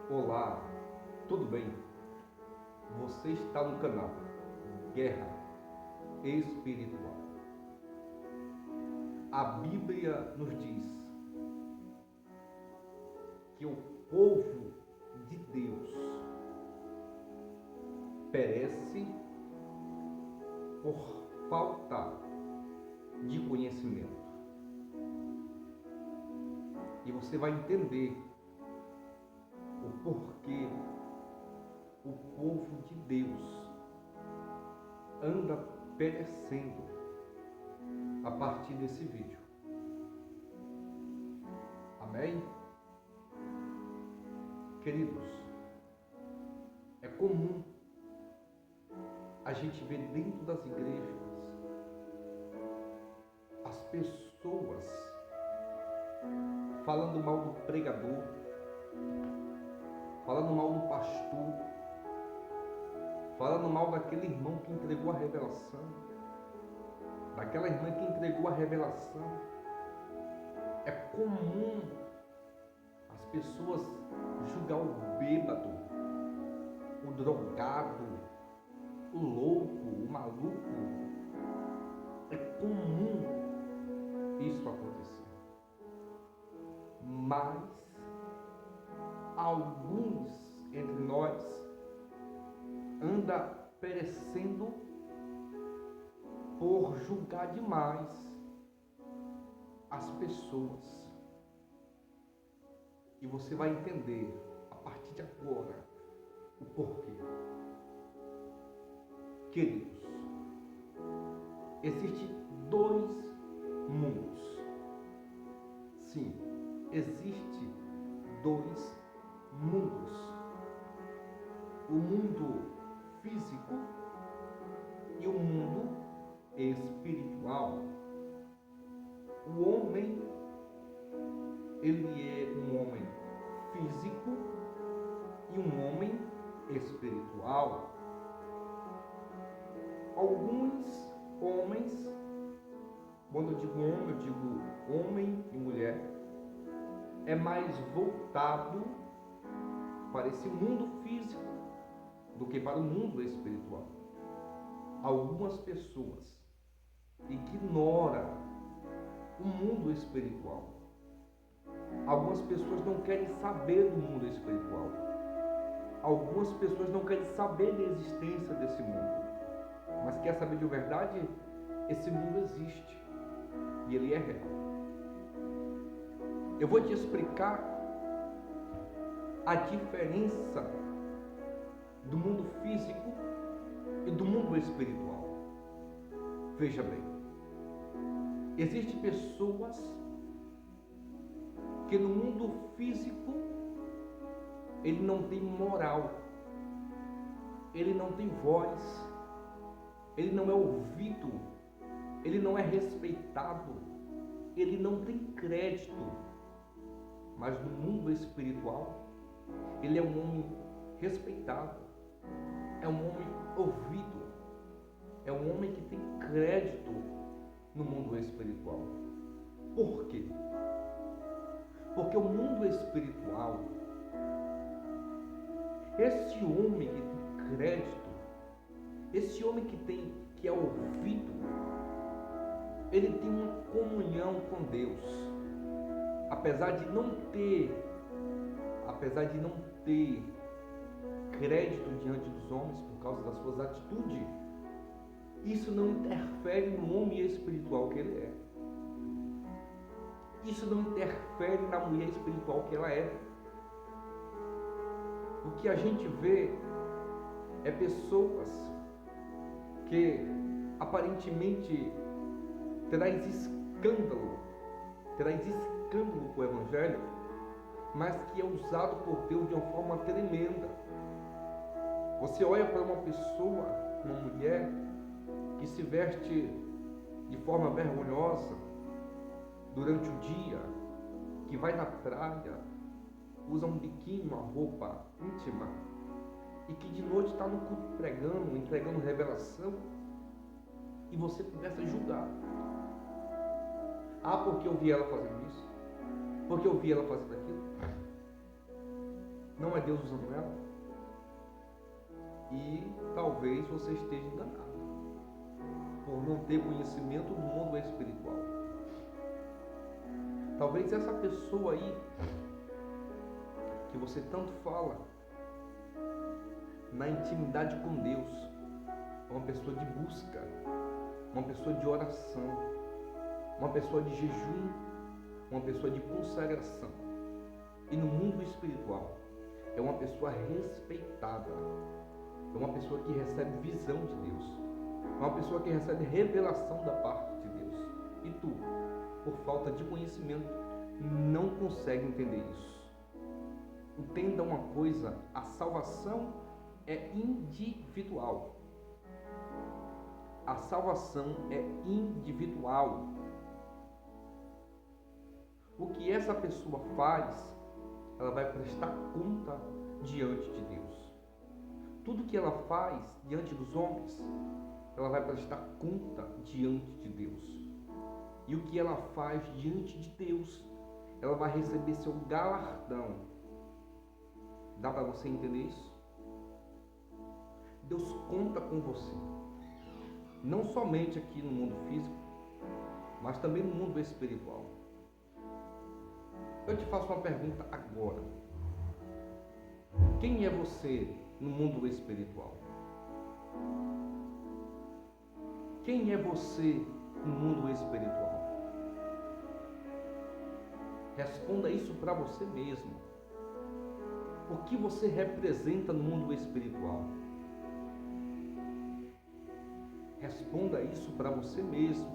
Olá, tudo bem? Você está no canal Guerra Espiritual. A Bíblia nos diz que o povo de Deus perece por falta de conhecimento. E você vai entender o porquê o povo de Deus anda perecendo a partir desse vídeo. Amém? Queridos, é comum a gente ver dentro das igrejas as pessoas falando mal do pregador, falando mal do pastor, falando mal daquele irmão que entregou a revelação, daquela irmã que entregou a revelação. É comum as pessoas julgar o bêbado, o drogado, o louco, o maluco. É comum isso acontecer. Mas alguns entre nós anda perecendo por julgar demais as pessoas. E você vai entender a partir de agora o porquê. Queridos, existem dois mundos. Sim, existe dois mundos. O mundo físico e o mundo espiritual. O homem, ele é um homem físico e um homem espiritual. Alguns homens, quando eu digo homem, eu digo homem e mulher, é mais voltado para esse mundo físico do que para o mundo espiritual. Algumas pessoas ignoram o mundo espiritual. Algumas pessoas não querem saber do mundo espiritual. Algumas pessoas não querem saber da existência desse mundo. Mas quer saber de verdade? Esse mundo existe e ele é real. Eu vou te explicar a diferença do mundo físico e do mundo espiritual. Veja bem, existem pessoas que no mundo físico ele não tem moral, ele não tem voz, ele não é ouvido, ele não é respeitado, ele não tem crédito. Mas no mundo espiritual, ele é um homem respeitado, é um homem ouvido, é um homem que tem crédito no mundo espiritual. Por quê? Porque o mundo espiritual, esse homem que tem crédito, esse homem que é ouvido, ele tem uma comunhão com Deus. Apesar de não ter crédito diante dos homens por causa das suas atitudes, isso não interfere no homem espiritual que ele é. Isso não interfere na mulher espiritual que ela é. O que a gente vê é pessoas que aparentemente traz escândalo com o Evangelho, mas que é usado por Deus de uma forma tremenda. Você olha para uma pessoa, uma mulher, que se veste de forma vergonhosa durante o dia, que vai na praia, usa um biquíni, uma roupa íntima, e que de noite está no culto pregando, entregando revelação, e você começa a julgar. Ah, porque eu vi ela fazendo isso, porque eu vi ela fazendo aquilo. Não é Deus usando ela? E talvez você esteja enganado por não ter conhecimento do mundo espiritual. Talvez essa pessoa aí que você tanto fala na intimidade com Deus é uma pessoa de busca, uma pessoa de oração, uma pessoa de jejum, uma pessoa de consagração. E no mundo espiritual é uma pessoa respeitada, é uma pessoa que recebe visão de Deus, é uma pessoa que recebe revelação da parte de Deus. E tu, por falta de conhecimento, não consegue entender isso. Entenda uma coisa: a salvação é individual. A salvação é individual. O que essa pessoa faz, ela vai prestar conta diante de Deus. Tudo que ela faz diante dos homens, ela vai prestar conta diante de Deus. E o que ela faz diante de Deus, ela vai receber seu galardão. Dá para você entender isso? Deus conta com você, não somente aqui no mundo físico, mas também no mundo espiritual. Eu te faço uma pergunta agora: quem é você no mundo espiritual? Quem é você no mundo espiritual? Responda isso para você mesmo. O que você representa no mundo espiritual? Responda isso para você mesmo.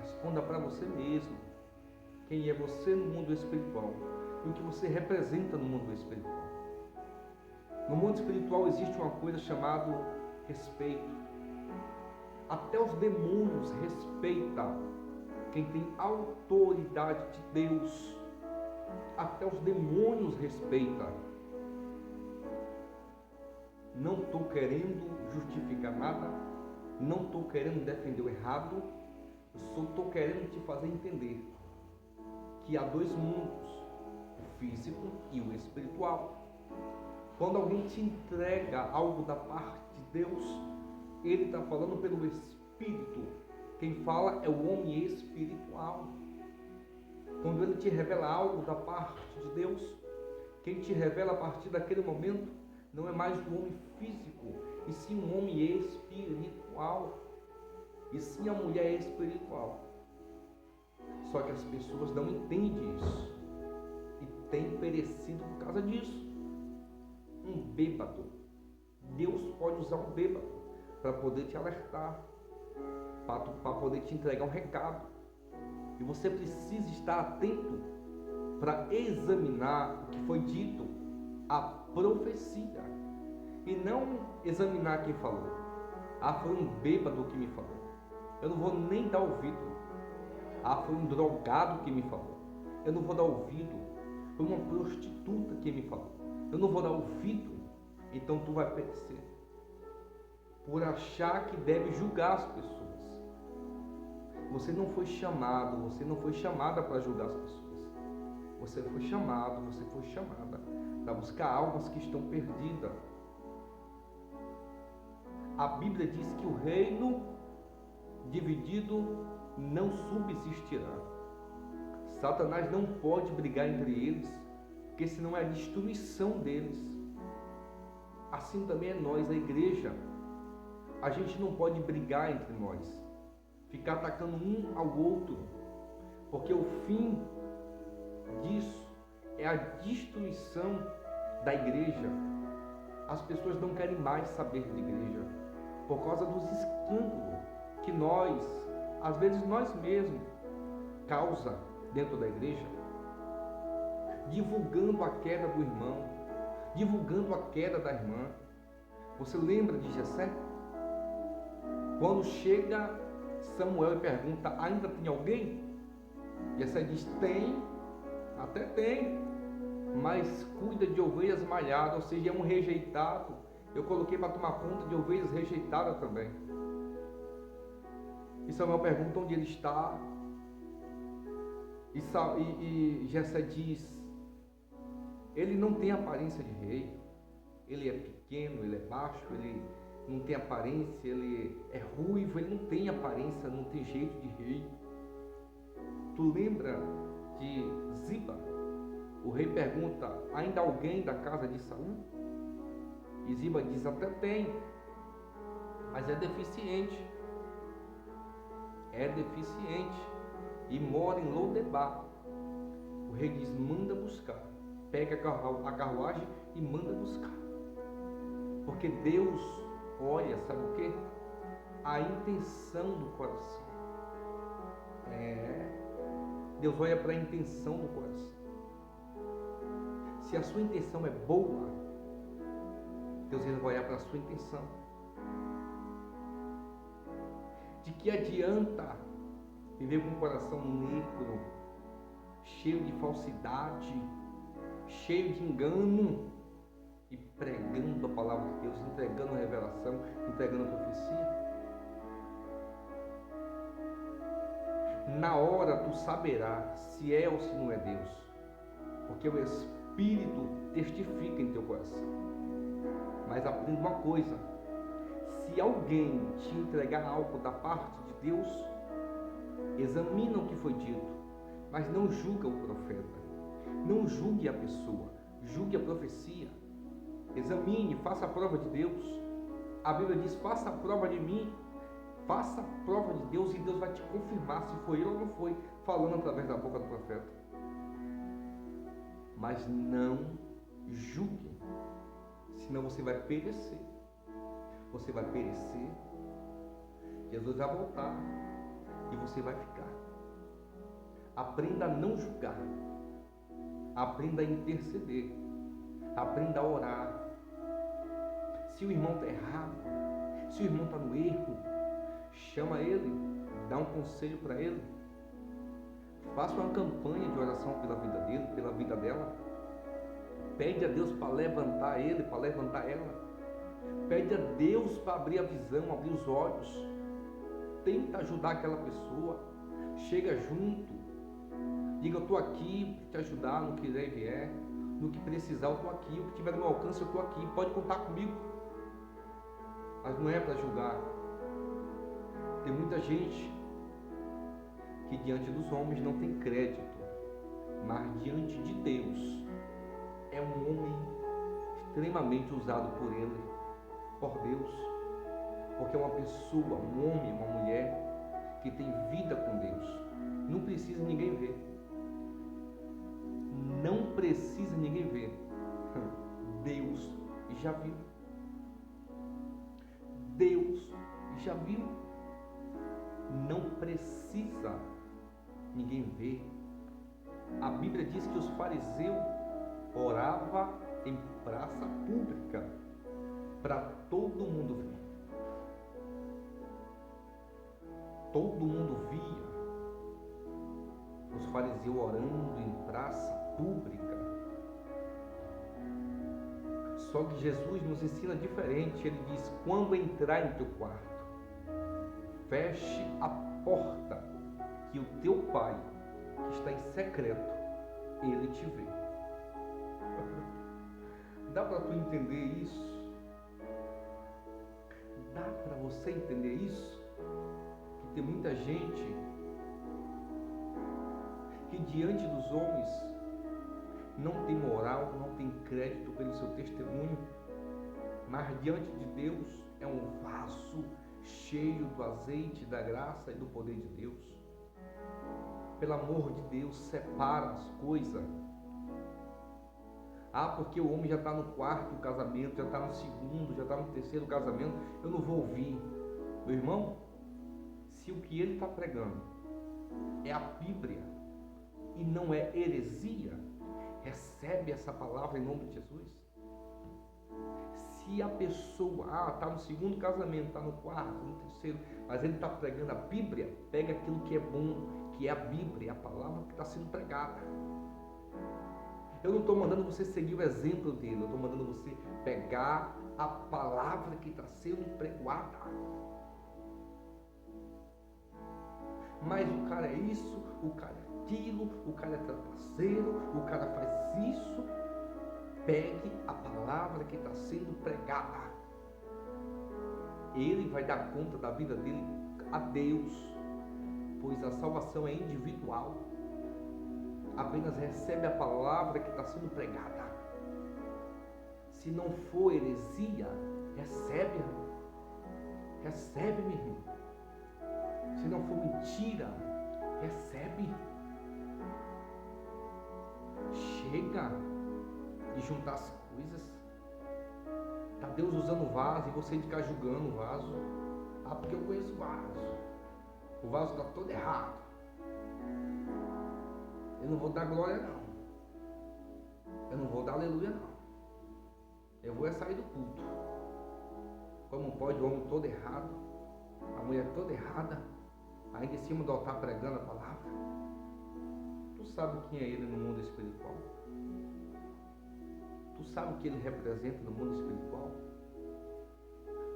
Responda para você mesmo. Quem é você no mundo espiritual? E o que você representa no mundo espiritual? No mundo espiritual existe uma coisa chamada respeito. Até os demônios respeitam quem tem autoridade de Deus. Até os demônios respeitam. Não estou querendo justificar nada, não estou querendo defender o errado, eu só estou querendo te fazer entender que há dois mundos, o físico e o espiritual. Quando alguém te entrega algo da parte de Deus, ele está falando pelo Espírito. Quem fala é o homem espiritual. Quando ele te revela algo da parte de Deus, quem te revela a partir daquele momento não é mais o homem físico, e sim um homem espiritual, e sim a mulher espiritual. Só que as pessoas não entendem isso e têm perecido por causa disso. Um bêbado, Deus pode usar um bêbado para poder te alertar, para poder te entregar um recado. E você precisa estar atento para examinar o que foi dito, a profecia, e não examinar quem falou. Ah, foi um bêbado que me falou, eu não vou nem dar ouvido. Ah, foi um drogado que me falou, eu não vou dar ouvido. Foi uma prostituta que me falou, eu não vou dar ouvido. Então tu vai perecer por achar que deve julgar as pessoas. Você não foi chamado, você não foi chamada para julgar as pessoas. Você foi chamado, você foi chamada para buscar almas que estão perdidas. A Bíblia diz que o reino dividido não subsistirá. Satanás não pode brigar entre eles, porque senão é a destruição deles. Assim também é nós, a igreja. A gente não pode brigar entre nós, ficar atacando um ao outro, porque o fim disso é a destruição da igreja. As pessoas não querem mais saber de igreja, por causa dos escândalos que nós, às vezes nós mesmos, causa dentro da igreja, divulgando a queda do irmão, divulgando a queda da irmã. Você lembra de Jessé? Quando chega Samuel e pergunta: ainda tem alguém? Jessé diz: tem, até tem, mas cuida de ovelhas malhadas, ou seja, é um rejeitado. Eu coloquei para tomar conta de ovelhas rejeitadas também. E Samuel pergunta onde ele está. E Jessé diz: Ele não tem aparência de rei, ele é pequeno, ele é baixo, ele não tem aparência, ele é ruivo, ele não tem aparência, não tem jeito de rei. Tu lembra de Ziba? O rei pergunta: ainda alguém da casa de Saul? E Ziba diz: até tem, mas é deficiente. É deficiente e mora em Lodebar. O rei diz: manda buscar. Pega a carruagem e manda buscar. Porque Deus olha, sabe o que? A intenção do coração. Deus olha para a intenção do coração. Se a sua intenção é boa, Deus vai olhar para a sua intenção. De que adianta viver com um coração negro, cheio de falsidade, cheio de engano, e pregando a palavra de Deus, entregando a revelação, entregando a profecia? Na hora tu saberás se é ou se não é Deus, porque o Espírito testifica em teu coração. Mas aprenda uma coisa: se alguém te entregar algo da parte de Deus, examina o que foi dito, mas não julga o profeta, não julgue a pessoa, julgue a profecia. Examine, faça a prova de Deus. A Bíblia diz: faça a prova de mim, faça a prova de Deus, e Deus vai te confirmar se foi ele ou não foi, falando através da boca do profeta. Mas não julgue, senão você vai perecer. Você vai perecer, Jesus vai voltar e você vai ficar. Aprenda a não julgar, aprenda a interceder, aprenda a orar. Se o irmão está errado, se o irmão está no erro, chama ele, dá um conselho para ele, faça uma campanha de oração pela vida dele, pela vida dela. Pede a Deus para levantar ele, para levantar ela. Pede a Deus para abrir a visão, abrir os olhos. Tenta ajudar aquela pessoa. Chega junto. Diga: eu estou aqui para te ajudar no que der e vier. No que precisar eu estou aqui. O que tiver no meu alcance eu estou aqui. Pode contar comigo. Mas não é para julgar. Tem muita gente que diante dos homens não tem crédito, mas diante de Deus é um homem extremamente usado por Ele, por Deus, porque é uma pessoa, um homem, uma mulher que tem vida com Deus. Não precisa ninguém ver. Não precisa ninguém ver. Deus já viu. Deus já viu. Não precisa ninguém ver. A Bíblia diz que os fariseus oravam em praça pública para todo mundo ver. Todo mundo via os fariseus orando em praça pública. Só que Jesus nos ensina diferente. Ele diz: quando entrar em teu quarto, feche a porta, que o teu Pai, que está em secreto, Ele te vê. Dá para tu entender isso? Dá para você entender isso? Que tem muita gente que diante dos homens não tem moral, não tem crédito pelo seu testemunho, mas diante de Deus é um vaso cheio do azeite, da graça e do poder de Deus. Pelo amor de Deus, separa as coisas. Porque o homem já está no quarto casamento, já está no segundo, já está no terceiro casamento, eu não vou ouvir. Meu irmão, se o que ele está pregando é a Bíblia e não é heresia, recebe essa palavra em nome de Jesus. Se a pessoa está no segundo casamento, está no quarto, no terceiro, mas ele está pregando a Bíblia, pega aquilo que é bom, que é a Bíblia, a palavra que está sendo pregada. Eu não estou mandando você seguir o exemplo dele, eu estou mandando você pegar a palavra que está sendo pregada. Mas o cara é isso, o cara é aquilo, o cara é trapaceiro, o cara faz isso. pegue a palavra que está sendo pregada. Ele vai dar conta da vida dele a Deus, pois a salvação é individual. Apenas recebe a palavra que está sendo pregada. Se não for heresia, recebe, irmão. Recebe, meu irmão. Se não for mentira, recebe. Chega de juntar as coisas. Está Deus usando o vaso e você ficar julgando o vaso. Ah, porque eu conheço o vaso. O vaso está todo errado. Eu não vou dar glória, não. Eu não vou dar aleluia, não. Eu vou sair do culto. Como pode o homem todo errado, a mulher toda errada, ainda em cima do altar pregando a palavra? Tu sabe quem é ele no mundo espiritual? Tu sabe o que ele representa no mundo espiritual?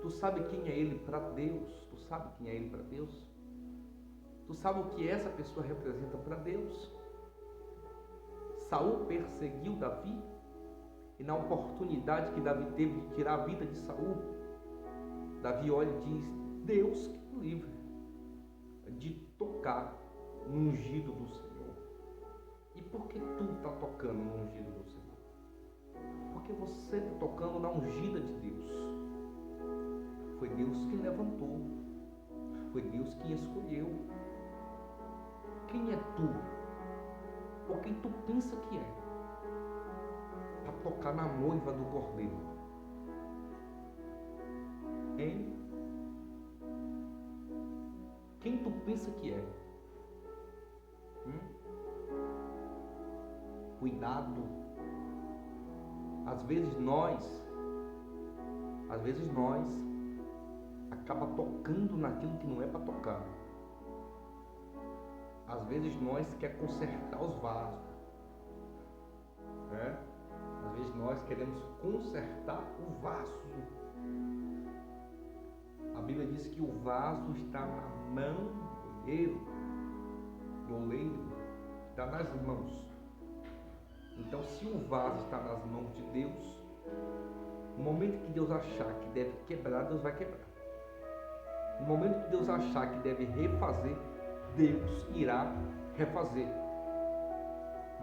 Tu sabe quem é ele para Deus? Tu sabe quem é ele para Deus? Tu sabe o que essa pessoa representa para Deus? Saul perseguiu Davi, e na oportunidade que Davi teve de tirar a vida de Saul, Davi olha e diz: Deus que me livre de tocar no ungido do Senhor. E por que tu está tocando no ungido do Senhor? Porque você está tocando na ungida de Deus. Foi Deus que levantou. Foi Deus que escolheu. Quem é tu? Ou quem tu pensa que é? Para tocar na noiva do Cordeiro. Hein? Quem tu pensa que é? Cuidado. Às vezes nós acaba tocando naquilo que não é para tocar. Às vezes nós quer consertar os vasos, né? Às vezes nós queremos consertar o vaso. A Bíblia diz que o vaso está na mão do oleiro, está nas mãos. Então, se o vaso está nas mãos de Deus, no momento que Deus achar que deve quebrar, Deus vai quebrar. No momento que Deus achar que deve refazer, Deus irá refazer.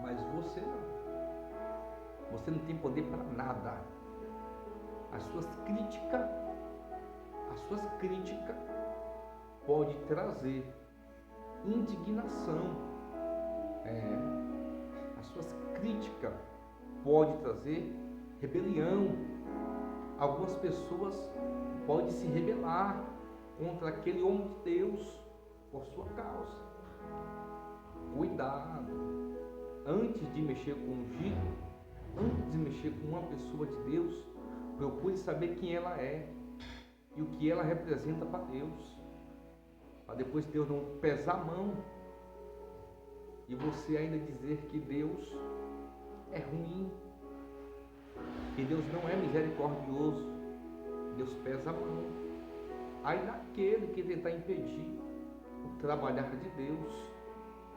Mas você não. Você não tem poder para nada. As suas críticas podem trazer indignação. As suas críticas podem trazer rebelião. Algumas pessoas podem se rebelar contra aquele homem de Deus por sua causa. Cuidado. Antes de mexer com o ungido, antes de mexer com uma pessoa de Deus, procure saber quem ela é e o que ela representa para Deus, para depois Deus não pesar a mão e você ainda dizer que Deus é ruim, que Deus não é misericordioso. Deus pesa a mão. Aí naquele que tentar impedir o trabalhar de Deus,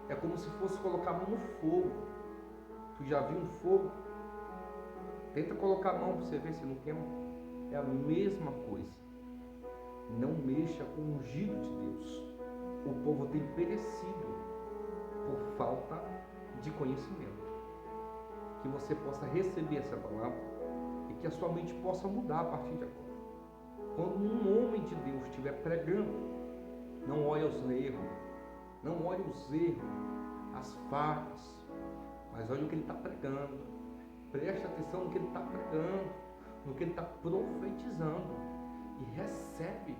é como se fosse colocar a mão no fogo. Tu já viu um fogo? Tenta colocar a mão para você ver se não queima. É a mesma coisa. Não mexa com o ungido de Deus. O povo tem perecido por falta de conhecimento. Que você possa receber essa palavra e que a sua mente possa mudar a partir de agora. Quando um homem de Deus estiver pregando, não olhe os erros, não olhe os erros, as falhas, mas olhe o que ele está pregando. Preste atenção no que ele está pregando, no que ele está profetizando, e recebe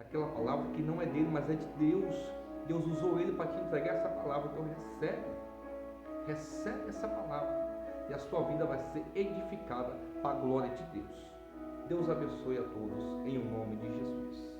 aquela palavra que não é dele, mas é de Deus. Deus usou ele para te entregar essa palavra. Então recebe essa palavra, e a sua vida vai ser edificada para a glória de Deus. Deus abençoe a todos, em nome de Jesus.